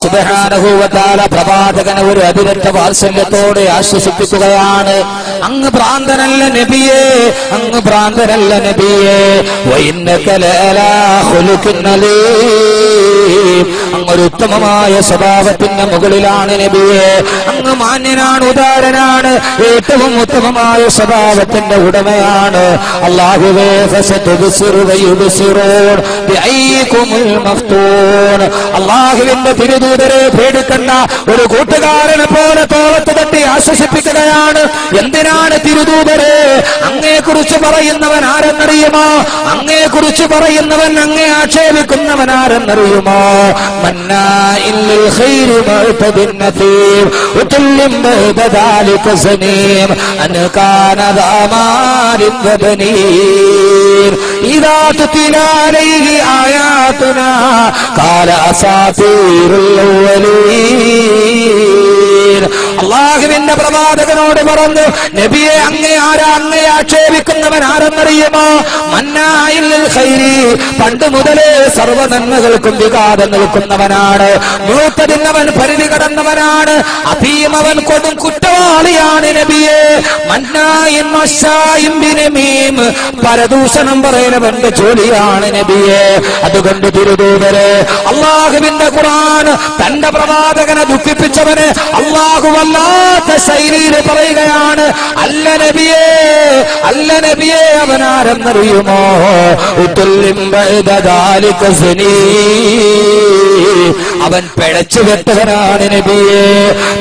സുബ്ഹാനഹു വ തആല പ്രവാചകനെ ഒരു അതിരറ്റ വാത്സല്യത്തോടെ ആശ്വസിപ്പിക്കുകയാണ്. അങ്ങ് ഭ്രാന്തനല്ല നബിയേ, അങ്ങ് ഭ്രാന്തനല്ല നബിയേ. വഇന്നക ലഅലാ ഖുലുഖിൻ അലീം, അങ്ങൊരു ഉത്തമമായ സ്വഭാവത്തിന്റെ മുകളിലാണ് നബിയേ. അങ്ങ് മാന്യനാണ്, ഉദാരനാണ്, ഏറ്റവും ഉത്തമമായ സ്വഭാവത്തിന്റെ ഉടമയാണ്. അല്ലാഹുവേ ഫസതുബ്സിറു വയുബ്സിറൂൻ ബിഅയ്യികുമുൽ മഫ്തൂൻ. അല്ലാഹുവിന്റെ തിരുദൂതരെ പേടിക്കണ്ട, ഒരു കൂട്ടുകാരനെ പോലെ തോളത്ത് തട്ടി ആശ്വസിപ്പിക്കുകയാണ്. എന്തിനാണ് തിരുദൂതരെ? അങ്ങയെക്കുറിച്ച് പറയുന്നവൻ ആരെന്നറിയുമോ? അങ്ങയെക്കുറിച്ച് പറയുന്നവൻ അങ്ങേ ആക്ഷേപിക്കുന്നവൻ ആരെന്നറിയുമോ? മന്നാഇൻ ലിൽ ഖൈരി മുഅ്തദിൻ നസീം ഉതുല്ലിം ബഅദ ദാലിക സനീം അൻ കാന ദാമാരിൻ വബനീർ ഇദാ തുതിലാ അലൈഹി ആയാതുനാ ഖാല അസാതീറുൽ അവ്വലീൻ. അല്ലാഹുവിന്റെ പ്രവാചകനോട് പറഞ്ഞു, നബിയെ അങ്ങേ ആരാ? അങ്ങേ ആക്ഷേപിക്കുന്നവൻ ആരെന്നറിയുമോ? മന്നാഇൻ ലിൽ ഖൈരി, പണ്ട് മുതലേ സർവ്വ നന്മകൾക്കും വിഘാതം നിൽക്കുന്നവനാണ്. മുഅ്തദിൻ, പരിധി കടന്നവനാണ്. അഫീം, അവൻ കൊടും കുറ്റവാളിയാണ് നബിയെ. മന്നാഇൻ മശായിൻ ബിനമീം, പരദൂഷണം പറയുന്നവന്റെ ജോലിയാണ് നബിയെ. അതുകൊണ്ട് തിരുദൂതരെ, അല്ലാഹുവിന്റെ ഖുർആൻ തന്റെ പ്രവാചകനെ ദുഃഖിപ്പിച്ചവന് അല്ലാഹു വല്ലാത്ത ശൈലിയിൽ പറയുകയാണ്, അല്ല നബിയേ, അല്ല നബിയേ, അവൻ ആരെന്നറിയുമോ? ഉതുല്ലിം ബഅദ ദാലിക സനീം, അവൻ പിഴച്ചു വെട്ടവനാണ് നബിയെ.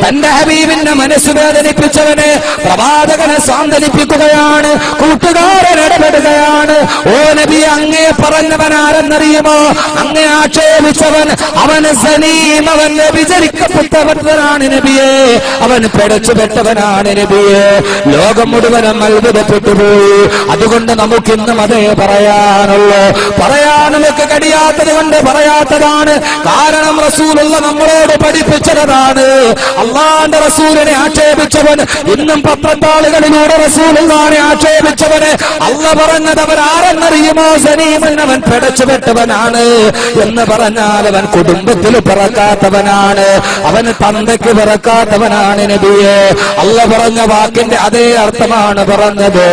തന്റെ ഹബീബിന്റെ മനസ്സ് വേദനിപ്പിച്ചവന് പ്രവാചകനെ സാന്ത്വനിപ്പിക്കുകയാണ്, കൂട്ടുകാരൻ ഇടപെടുകയാണ്. ഓ നബി, അങ്ങേ പറഞ്ഞവൻ ആരെന്നറിയുമോ? അങ്ങേ ആക്ഷേപിച്ചവൻ അവന് സനീം, അവൻ വ്യഭിചരിക്കപ്പെട്ടവനാണ് നബിയെ, അവൻ പിഴച്ചു വെട്ടവനാണ് നബിയെ. ലോകം മുഴുവനും അത്ഭുതപ്പെട്ടു പോയി. അതുകൊണ്ട് നമുക്കിന്നും അതേ പറയാനുള്ളൂ. പറയാൻ നമുക്ക് കഴിയാത്തത് കൊണ്ട് പറയാത്തതാണ്. കാരണം റസൂലുള്ള നമ്മളോട് പഠിപ്പിച്ചതാണ്. അള്ളാന്റെ റസൂലിനെ ആക്ഷേപിച്ചവൻ ഇന്നും പത്രത്താളുകളിലൂടെ റസൂലുള്ളാഹിനെ ആക്ഷേപിച്ചവന് അള്ള പറഞ്ഞത് അവൻ ആരെന്നറിയുമോ? സനീമൻ, അവൻ പിടച്ചുപെട്ടവനാണ് എന്ന് പറഞ്ഞാൽ അവൻ കുടുംബത്തിൽ പിറക്കാത്തവനാണ്, അവന് തന്തയ്ക്ക് പിറക്കാത്തവനാണ് നബിയെ. അള്ള പറഞ്ഞ വാക്കിന്റെ അതേ അർത്ഥമാണ് പറഞ്ഞത്.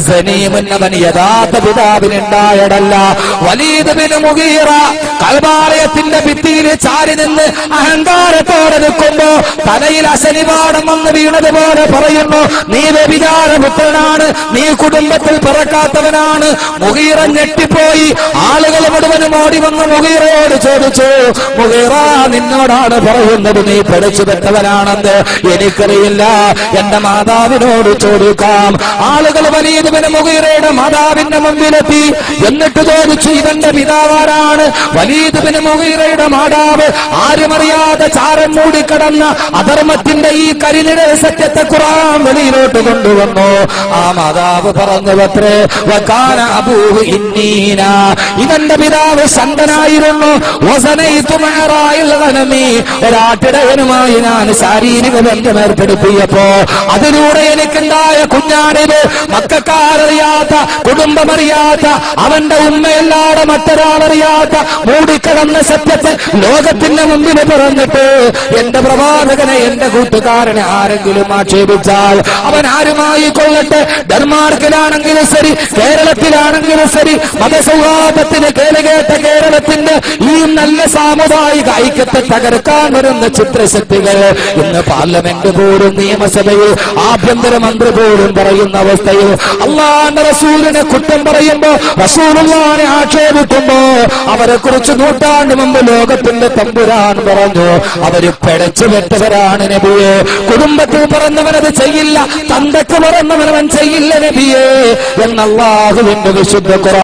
സനീമൻ, അവൻ യഥാർത്ഥ പിതാവിനുണ്ടായടല്ല. വലീദ് ബിൻ മുഗീറ കൽബാലയത്തിന്റെ ഭിത്തിയിൽ ചാരി നിന്ന് അഹങ്കാരത്തോടെ നിൽക്കുമ്പോ തലയിൽ അശനിപാഠം വന്ന് വീണതുപോലെ പറയുന്നു, നീ വ്യഭിചാരപുത്രനാണ്, നീ കുടുംബത്തിൽ പിറക്കാത്തവനാണ്. മുഗീറ ഞെട്ടിപ്പോയി. ആളുകൾ മുഴുവനും ഓടി വന്ന് മുഗീറയോട് ചോദിച്ചു, മുഗീറ, നിന്നോടാണ് പറയുന്നത് നീ പിഴച്ചുപെട്ടവനാണെന്ന്. എനിക്കറിയില്ല, എന്റെ മാതാവിനോട് ചോദിക്കാം. ആളുകൾ വലീദ് ബിൻ മുഗീറയുടെ മാതാവിന്റെ മുമ്പിലെത്തി. എന്നിട്ട് ചോദിച്ചു, ഇവന്റെ പിതാവാരാണ്? വലീദ് ബിൻ മുഗീറയുടെ മാതാവ് ആരുമറിയാതെ ചാരം മൂടിക്കടന്ന അധർമ്മത്തിന്റെ ഈ കരിനിഴൽ സത്യത്തെ ഖുർആൻ വെളിയിലോട്ട് കൊണ്ടുവന്നു. ആ മാതാവ് പറഞ്ഞുവത്രേ, വകാന അബൂഹു ഇന്നീന, ഇവന്റെ പിതാവ് സന്തനായിരുന്നു. വസനൈതു മഅറായിൽ ഗനമി, ഒരാട്ടിടയനുമായി ഞാൻ ശാരീരിക ബന്ധം ഏർപ്പെടുത്തിയപ്പോ അതിലൂടെ എനിക്കുണ്ടായ കുഞ്ഞാണിത് മക്കക്കാരറിയാത്ത, കുടുംബമറിയാത്ത, അവന്റെ ഉമ്മയല്ലാതെ മറ്റൊരാളറിയാത്ത മൂടിക്കിടന്ന സത്യത്തെ ലോകത്തിന്റെ മുമ്പിൽ പറഞ്ഞിട്ട് എന്റെ പ്രവാചകനെ, എന്റെ കൂട്ടുകാരനെ ആരെങ്കിലും ആക്ഷേപിച്ചാൽ അവൻ ആരുമായി കൊള്ളട്ടെ, ഡെൻമാർക്കിലാണെങ്കിലും ശരി, കേരളത്തിലാണെങ്കിലും ശരി, മതസൗഹാർദ്ദത്തിന് കേളുകേട്ട കേരളത്തിന്റെ ഈ നല്ല സാമുദായിക ഐക്യത്തെ തകർക്കാൻ വരുന്ന ചിത്രശക്തികൾ ഇന്ന് പാർലമെന്റ് പോലും നിയമസഭയിൽ ആഭ്യന്തരമന്ത്രി പോലും പറയുന്ന അവസ്ഥയിൽ അല്ലാഹുവിന്റെ റസൂലിനെ കുറ്റം പറയുമ്പോ, റസൂലുള്ളാഹിനെ ആക്ഷേപിക്കുമ്പോ അവരെ കുറിച്ച് നൂറ്റാണ്ട് മുമ്പ് ലോകത്തിന്റെ തമ്പുരാൻ പറഞ്ഞു, അവര് പിഴച്ചു വെട്ടവരാണ് നബിയെ. കുടുംബത്തിൽ പറഞ്ഞവനത് ചെയ്യില്ല, തന്തയ്ക്ക് പറഞ്ഞവനവൻ ചെയ്യില്ല നബിയെ എന്ന് അല്ലാഹുവിന്റെ വിശുദ്ധ ഖുർആൻ